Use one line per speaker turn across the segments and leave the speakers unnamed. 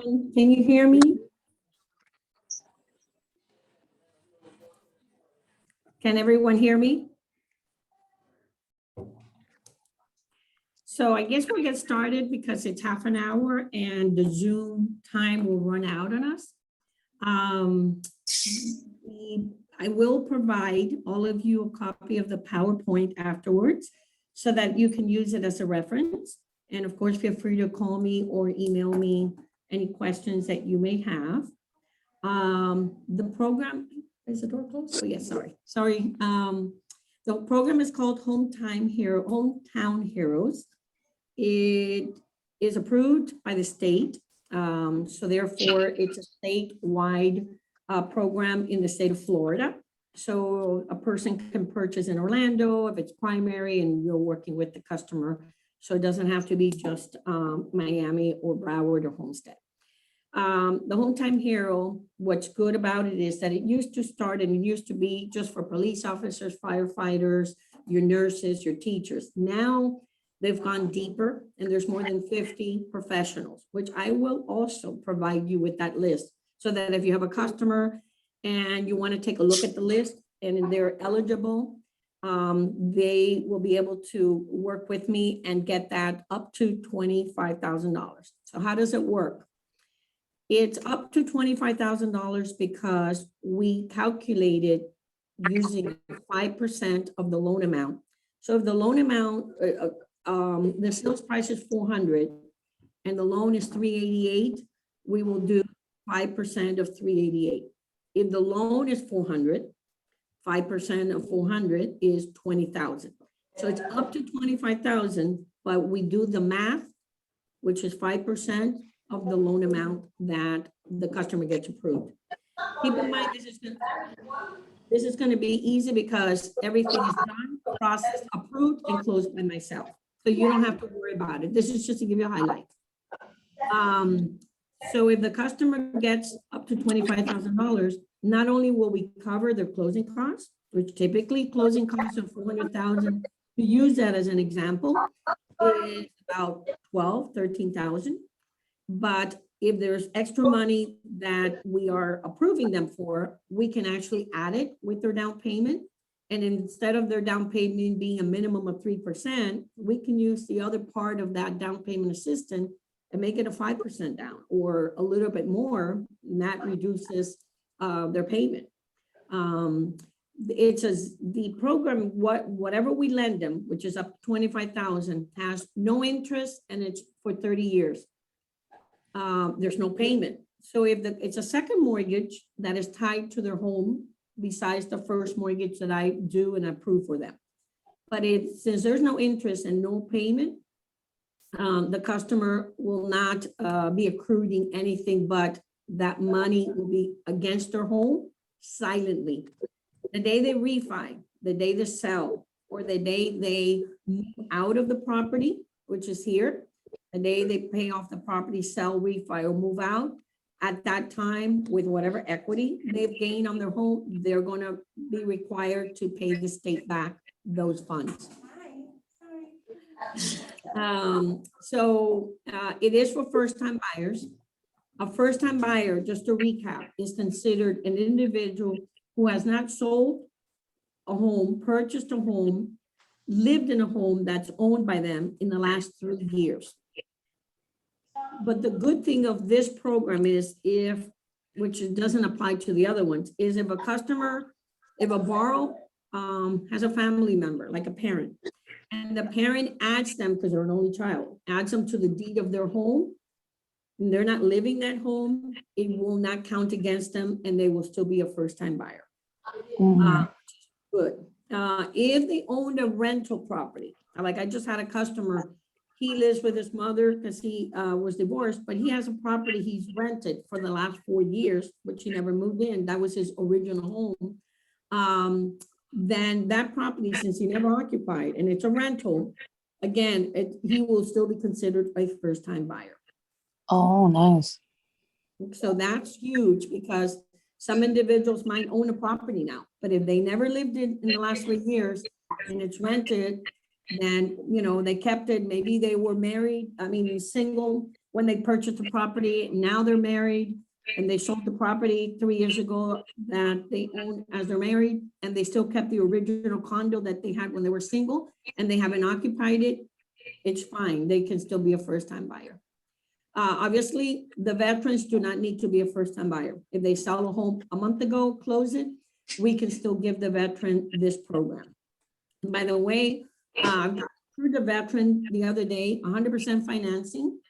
Can you hear me? Can everyone hear me? So I guess we'll get started because it's half an hour and the Zoom time will run out on us. I will provide all of you a copy of the PowerPoint afterwards so that you can use it as a reference. And of course, feel free to call me or email me any questions that you may have. The program, is the door closed? Oh, yes, sorry. The program is called Hometown Heroes. It is approved by the state. So therefore, it's a statewide program in the state of Florida. So a person can purchase in Orlando if it's primary and you're working with the customer. So it doesn't have to be just Miami or Broward or Homestead. The Hometown Hero, what's good about it is that it used to start and it used to be just for police officers, firefighters, your nurses, your teachers. Now they've gone deeper and there's more than 50 professionals, which I will also provide you with that list so that if you have a customer and you want to take a look at the list and they're eligible, they will be able to work with me and get that up to $25,000. So how does it work? It's up to $25,000 because we calculated using 5% of the loan amount. So if the loan amount, the sales price is 400 and the loan is 388, we will do 5% of 388. If the loan is 400, 5% of 400 is 20,000. So it's up to 25,000, but we do the math, which is 5% of the loan amount that the customer gets approved. Keep in mind, this is going to be easy because everything is done, processed, approved, and closed by myself. So you don't have to worry about it. This is just to give you a highlight. So if the customer gets up to $25,000, not only will we cover their closing costs, which typically closing costs of $400,000, to use that as an example, is about $13,000. But if there's extra money that we are approving them for, we can actually add it with their down payment. And instead of their down payment being a minimum of 3%, we can use the other part of that down payment assistance and make it a 5% down or a little bit more, and that reduces their payment. It says the program, whatever we lend them, which is up to 25,000, has no interest and it's for 30 years. There's no payment. So if it's a second mortgage that is tied to their home, besides the first mortgage that I do and approve for them. But since there's no interest and no payment, the customer will not be accruing anything, but that money will be against their home silently. The day they refi, the day they sell, or the day they move out of the property, which is here, the day they pay off the property, sell, refi, or move out, at that time, with whatever equity they've gained on their home, they're going to be required to pay the state back those funds. It is for first-time buyers. A first-time buyer, just to recap, is considered an individual who has not sold a home, purchased a home, lived in a home that's owned by them in the last 3 years. But the good thing of this program is which doesn't apply to the other ones, is if a borrower has a family member, like a parent, and the parent adds them, because they're an only child, adds them to the deed of their home, and they're not living that home, it will not count against them, and they will still be a first-time buyer. Good. If they own a rental property, like I just had a customer, he lives with his mother because he was divorced, but he has a property he's rented for the last 4 years, which he never moved in. That was his original home. Then that property, since he never occupied and it's a rental, again, he will still be considered a first-time buyer.
Oh, nice.
So that's huge because some individuals might own a property now, but if they never lived in the last 3 years and it's rented, then, they kept it, maybe they were married, single, when they purchased the property, now they're married, and they sold the property 3 years ago that they own as they're married, and they still kept the original condo that they had when they were single, and they haven't occupied it, it's fine. They can still be a first-time buyer. Obviously, the veterans do not need to be a first-time buyer. If they sell a home a month ago, close it, we can still give the veteran this program. And by the way, through the veteran the other day, 100% financing,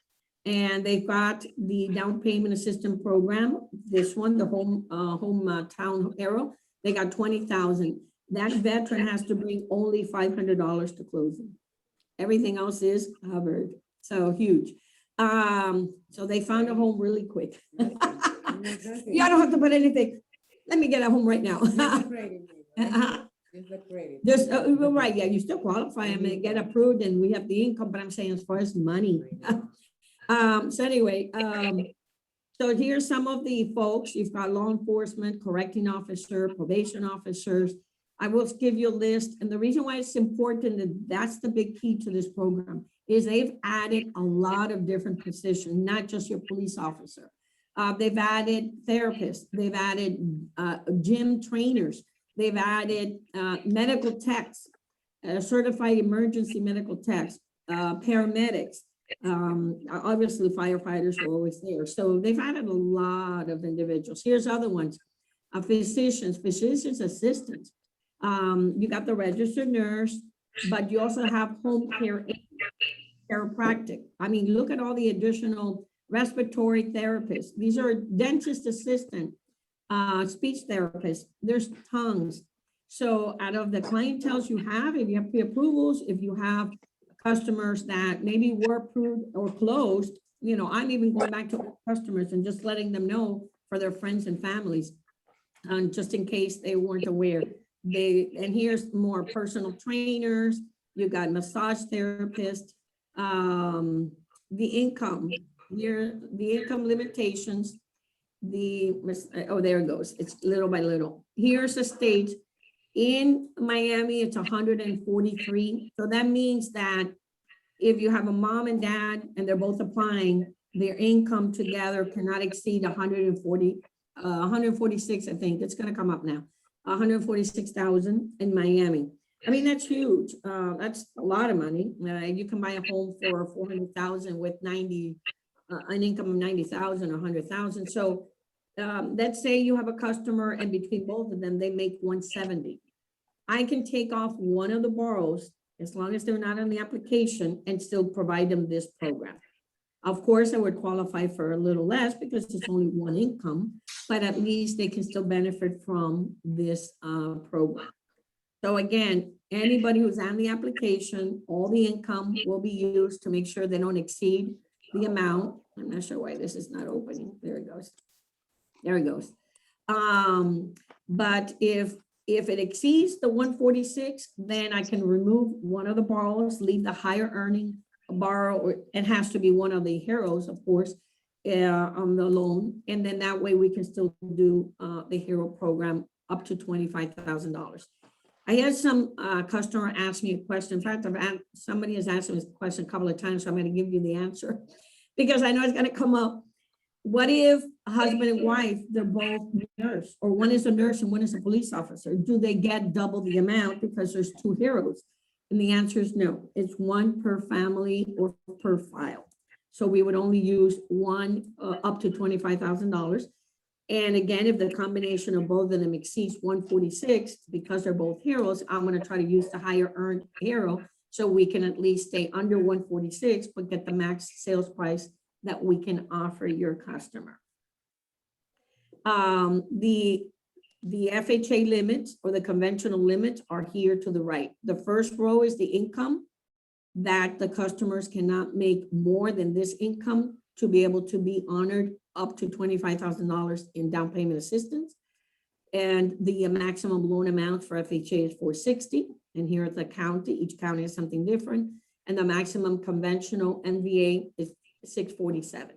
and they've got the down payment assistance program. This one, the hometown arrow, they got 20,000. That veteran has to bring only $500 to closing. Everything else is covered. So huge. So they found a home really quick. You don't have to put anything. Let me get a home right now. Just, right, yeah, you still qualify. I mean, get approved, and we have the income, but I'm saying as far as money. So anyway, so here's some of the folks. You've got law enforcement, correcting officer, probation officers. I will give you a list. And the reason why it's important, and that's the big key to this program, is they've added a lot of different positions, not just your police officer. They've added therapists. They've added gym trainers. They've added medical techs, certified emergency medical techs, paramedics. Obviously, firefighters are always there. So they've added a lot of individuals. Here's other ones, physicians assistants. You got the registered nurse, but you also have home care, chiropractic. I mean, look at all the additional respiratory therapists. These are dentist assistant, speech therapists. There's tons. So out of the clientele you have, if you have pre-approvals, if you have customers that maybe were approved or closed, you know, I'm even going back to customers and just letting them know for their friends and families, just in case they weren't aware. And here's more personal trainers. You got massage therapists, the income limitations, oh, there it goes. It's little by little. Here's a state. In Miami, it's 143. So that means that if you have a mom and dad and they're both applying, their income together cannot exceed 146, I think. It's going to come up now. 146,000 in Miami. I mean, that's huge. That's a lot of money. You can buy a home for 400,000 with an income of 90,000 or 100,000. So let's say you have a customer and between both of them, they make 170. I can take off one of the borrows as long as they're not on the application and still provide them this program. Of course, I would qualify for a little less because it's only one income, but at least they can still benefit from this program. So again, anybody who's on the application, all the income will be used to make sure they don't exceed the amount. I'm not sure why this is not opening. There it goes. There it goes. But if it exceeds the 146, then I can remove one of the borrowers, leave the higher earning borrower. It has to be one of the heroes, of course, on the loan. And then that way we can still do the hero program up to $25,000. I had some customer ask me a question. In fact, somebody has asked me this question a couple of times, so I'm going to give you the answer because I know it's going to come up. What if a husband and wife, they're both nurse, or one is a nurse and one is a police officer? Do they get double the amount because there's two heroes? And the answer is no. It's one per family or per file. So we would only use one up to $25,000. And again, if the combination of both of them exceeds 146, because they're both heroes, I'm going to try to use the higher earned hero so we can at least stay under 146, but get the max sales price that we can offer your customer. The FHA limits or the conventional limits are here to the right. The first row is the income that the customers cannot make more than this income to be able to be honored up to $25,000 in down payment assistance. And the maximum loan amount for FHA is $460. And here at the county, each county has something different. And the maximum conventional NVA is $647.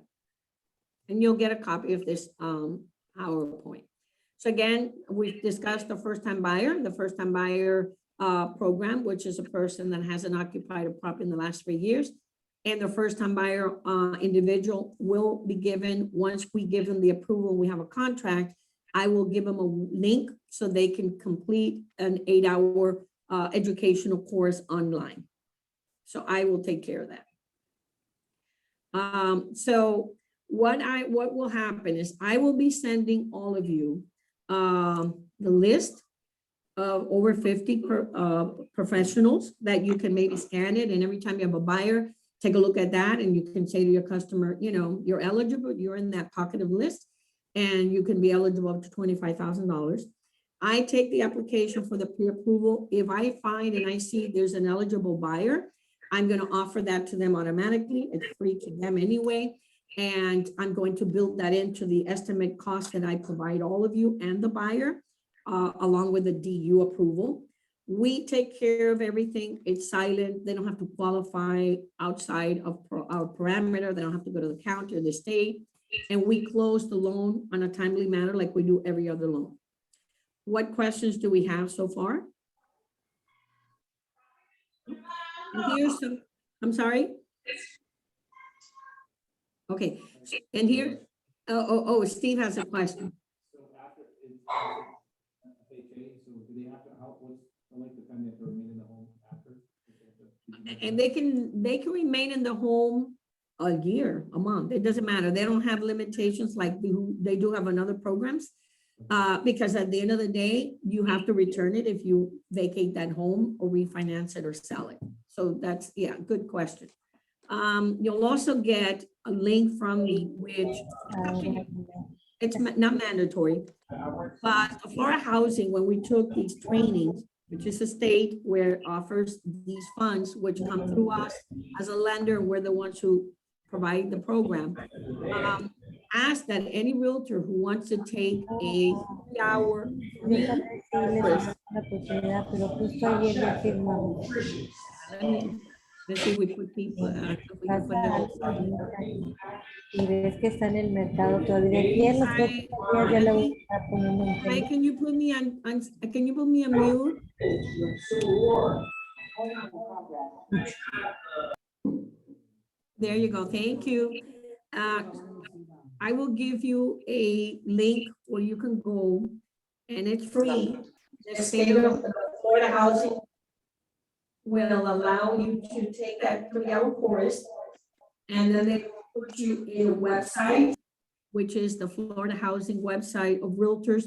And you'll get a copy of this PowerPoint. So again, we've discussed the first-time buyer program, which is a person that hasn't occupied a property in the last 3 years. and the first-time buyer individual will be given, once we give them the approval, we have a contract, I will give them a link so they can complete an 8-hour educational course online. So I will take care of that. So what will happen is I will be sending all of you the list of over 50 professionals that you can maybe scan it, and every time you have a buyer, take a look at that, and you can say to your customer, you know, you're eligible, you're in that pocket of list, and you can be eligible up to $25,000. I take the application for the pre-approval. If I find and I see there's an eligible buyer, I'm going to offer that to them automatically. It's free to them anyway. And I'm going to build that into the estimate cost that I provide all of you and the buyer, along with the DU approval. We take care of everything. It's silent. They don't have to qualify outside of our parameter. They don't have to go to the county or the state. And we close the loan on a timely manner like we do every other loan. What questions do we have so far? Here's some, I'm sorry. Okay, and here, Steve has a question.
So after it's FHA, so do they have to, what's the length of time they have to remain in the home after?
And they can remain in the home a year, a month. It doesn't matter. They don't have limitations like they do have in other programs. Because at the end of the day, you have to return it if you vacate that home or refinance it or sell it. So that's, yeah, good question. You'll also get a link from me, which it's not mandatory, but Florida Housing, when we took these trainings, which is a state where it offers these funds, which come through us as a lender, we're the ones who provide the program. Ask that any realtor who wants to take a 3-hour course. Let's see if we put people. If we can put it.
Y ves que está en el mercado todavía. Aquí en los próximos días ya le voy a estar poniendo en
Hi, can you put me on, can you put me on mute? There you go. Thank you. I will give you a link where you can go, and it's free. The state of Florida Housing will allow you to take that 3-hour course, and then they will put you in a website, which is the Florida Housing website of realtors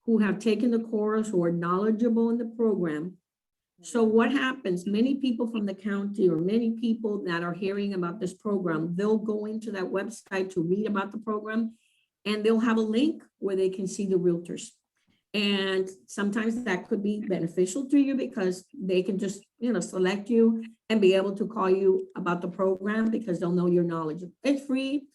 who have taken the course, who are knowledgeable in the program. So what happens, many people from the county or many people that are hearing about this program, they'll go into that website to read about the program, and they'll have a link where they can see the realtors. And sometimes that could be beneficial to you because they can just, select you and be able to call you about the program because they'll know your knowledge. It's free.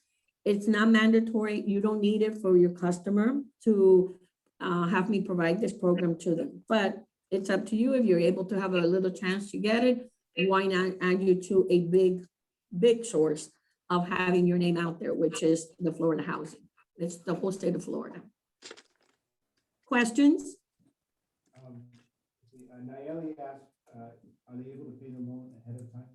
It's not mandatory. You don't need it for your customer to have me provide this program to them. But it's up to you. If you're able to have a little chance to get it, why not add you to a big source of having your name out there, which is the Florida Housing. It's the whole state of Florida. Questions?
Nayeli asked, are they able to pay the loan ahead of time?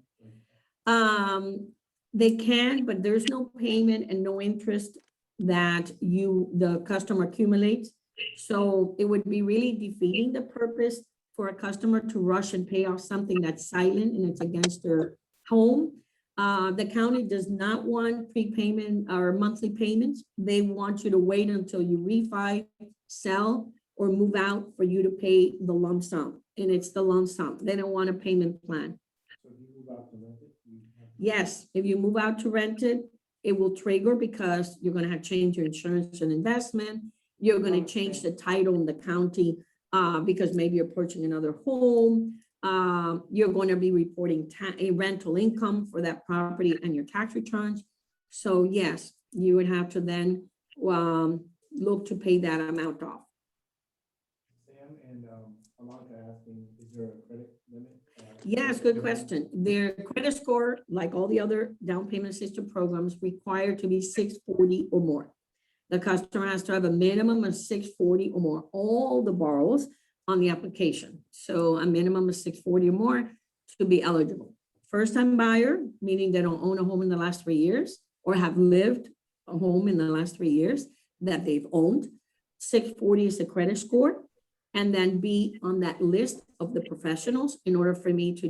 They can, but there's no payment and no interest that the customer accumulates. So it would be really defeating the purpose for a customer to rush and pay off something that's silent and it's against their home. The county does not want prepayment or monthly payments. They want you to wait until you refi, sell, or move out for you to pay the lump sum. And it's the lump sum. They don't want a payment plan.
So if you move out to rent it?
Yes, if you move out to rent it, it will trigger because you're going to have to change your insurance and investment. You're going to change the title in the county because maybe you're purchasing another home. You're going to be reporting a rental income for that property and your tax returns. So yes, you would have to then look to pay that amount off.
Sam and Alonka asking, is there a credit limit?
Yes, good question. Their credit score, like all the other down payment assistance programs, require to be 640 or more. The customer has to have a minimum of 640 or more, all the borrowers on the application. So a minimum of 640 or more to be eligible. first-time buyer, meaning they don't own a home in the last 3 years or have lived a home in the last 3 years that they've owned. 640 is the credit score. And then be on that list of the professionals in order for me to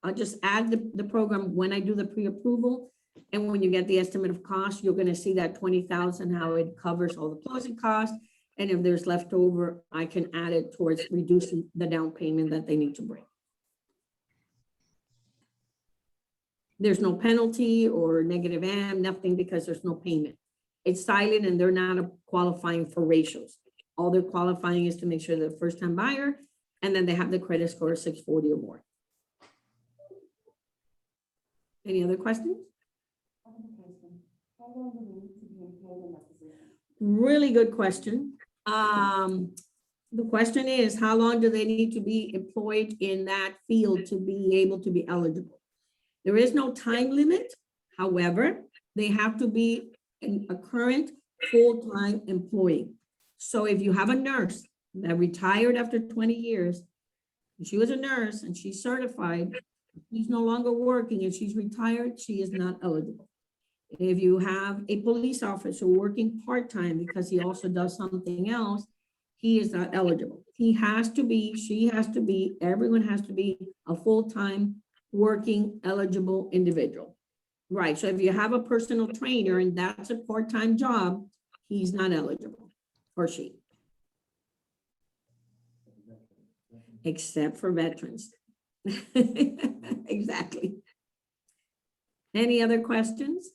I'll just add the program when I do the pre-approval. And when you get the estimate of cost, you're gonna see that 20,000, how it covers all the closing costs. And if there's leftover, I can add it towards reducing the down payment that they need to bring. There's no penalty or negative AM, nothing, because there's no payment. It's silent and they're not qualifying for ratios. All they're qualifying is to make sure they're first-time buyer, and then they have the credit score of 640 or more. Any other questions? Really good question. The question is, how long do they need to be employed in that field to be able to be eligible? There is no time limit. However, they have to be a current full-time employee. So if you have a nurse that retired after 20 years, and she was a nurse and she's certified, she's no longer working and she's retired, she is not eligible. If you have a police officer working part-time because he also does something else, he is not eligible. He has to be, she has to be, everyone has to be a full-time working eligible individual. Right, so if you have a personal trainer and that's a part-time job, he's not eligible, or she. Except for veterans. Exactly. Any other questions?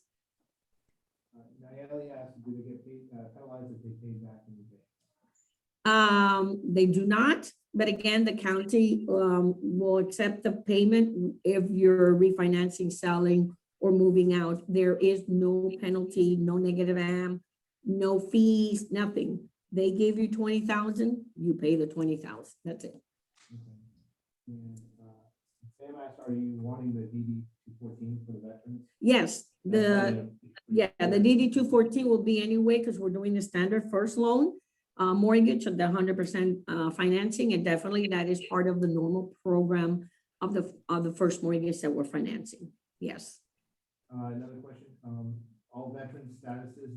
Nayeli asked, do they get paid, penalized if they pay back in advance?
They do not, but again, the county will accept the payment if you're refinancing, selling, or moving out. There is no penalty, no negative AM, no fees, nothing. They gave you 20,000, you pay the 20,000. That's it.
Okay. And Sam asked, are you wanting the DD 214 for the veterans?
Yes, the DD 214 will be anyway, because we're doing the standard first loan mortgage of the 100% financing, and definitely that is part of the normal program of the first mortgage that we're financing. Yes.
Another question, all veteran statuses,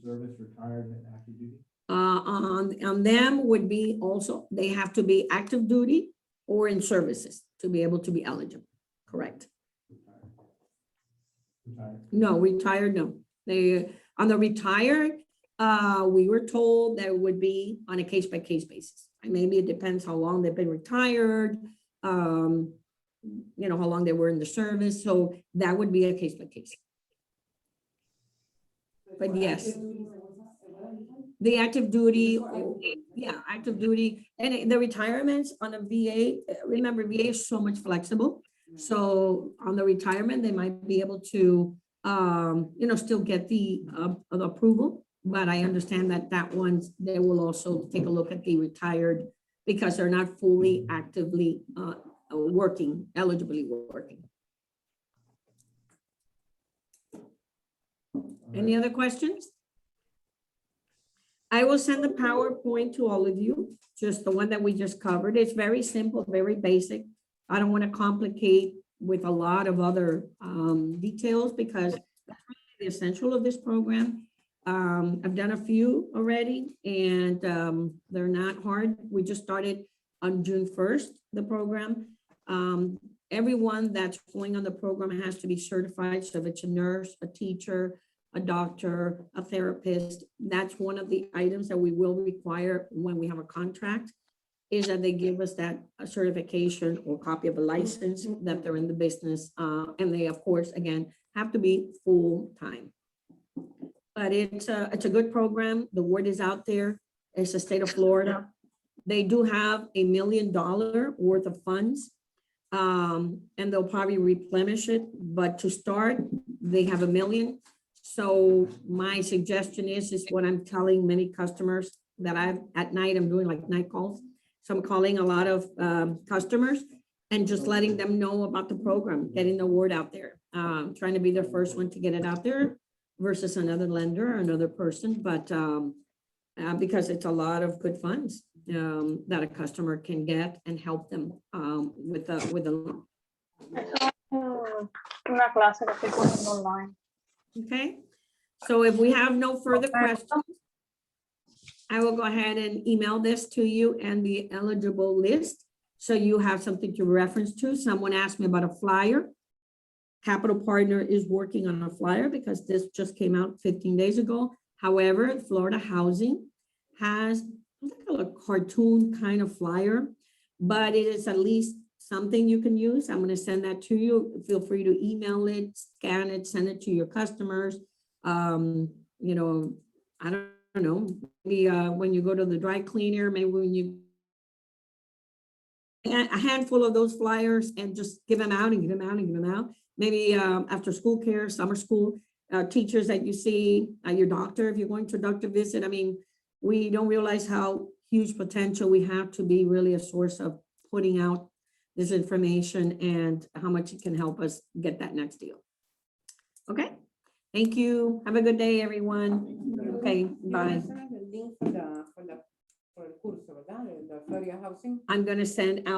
reservists, retired, and active duty?
On them would be also, they have to be active duty or in services to be able to be eligible. Correct.
Retired.
No, retired, no. They, on the retired, we were told that it would be on a case-by-case basis. And maybe it depends how long they've been retired, you know, how long they were in the service. So that would be a case-by-case. But yes. The active duty, yeah, active duty, and the retirements on a VA, remember, VA is so much flexible. So on the retirement, they might be able to, you know, still get the approval. But I understand that ones, they will also take a look at the retired because they're not fully actively working, eligibly working. Any other questions? I will send the PowerPoint to all of you, just the one that we just covered. It's very simple, very basic. I don't want to complicate with a lot of other details because that's really the essential of this program. I've done a few already and they're not hard. We just started on June 1st, the program. Everyone that's going on the program has to be certified. So if it's a nurse, a teacher, a doctor, a therapist, that's one of the items that we will require when we have a contract, is that they give us that certification or copy of a license that they're in the business. And they, of course, again, have to be full-time. But it's a good program. The word is out there. It's the state of Florida. They do have $1 million worth of funds, and they'll probably replenish it. But to start, they have $1 million. So my suggestion is what I'm telling many customers that at night, I'm doing like night calls. So I'm calling a lot of customers and just letting them know about the program, getting the word out there, trying to be the first one to get it out there versus another lender or another person. But because it's a lot of good funds that a customer can get and help them with the loan.
una clase que estoy cogiendo online.
Okay, so if we have no further questions, I will go ahead and email this to you and the eligible list. So you have something to reference to. Someone asked me about a flyer. Capital Partner is working on a flyer because this just came out 15 days ago. However, Florida Housing has like a cartoon kind of flyer, but it is at least something you can use. I'm going to send that to you. Feel free to email it, scan it, send it to your customers. You know, I don't know, maybe when you go to the dry cleaner, maybe when you a handful of those flyers and just give them out and give them out and give them out. Maybe after school care, summer school, teachers that you see, your doctor, if you're going to a doctor visit. I mean, we don't realize how huge potential we have to be really a source of putting out this information and how much it can help us get that next deal. Okay, thank you. Have a good day, everyone. Okay, bye.
El link for el curso, ¿verdad? The Florida Housing.
I'm going to send out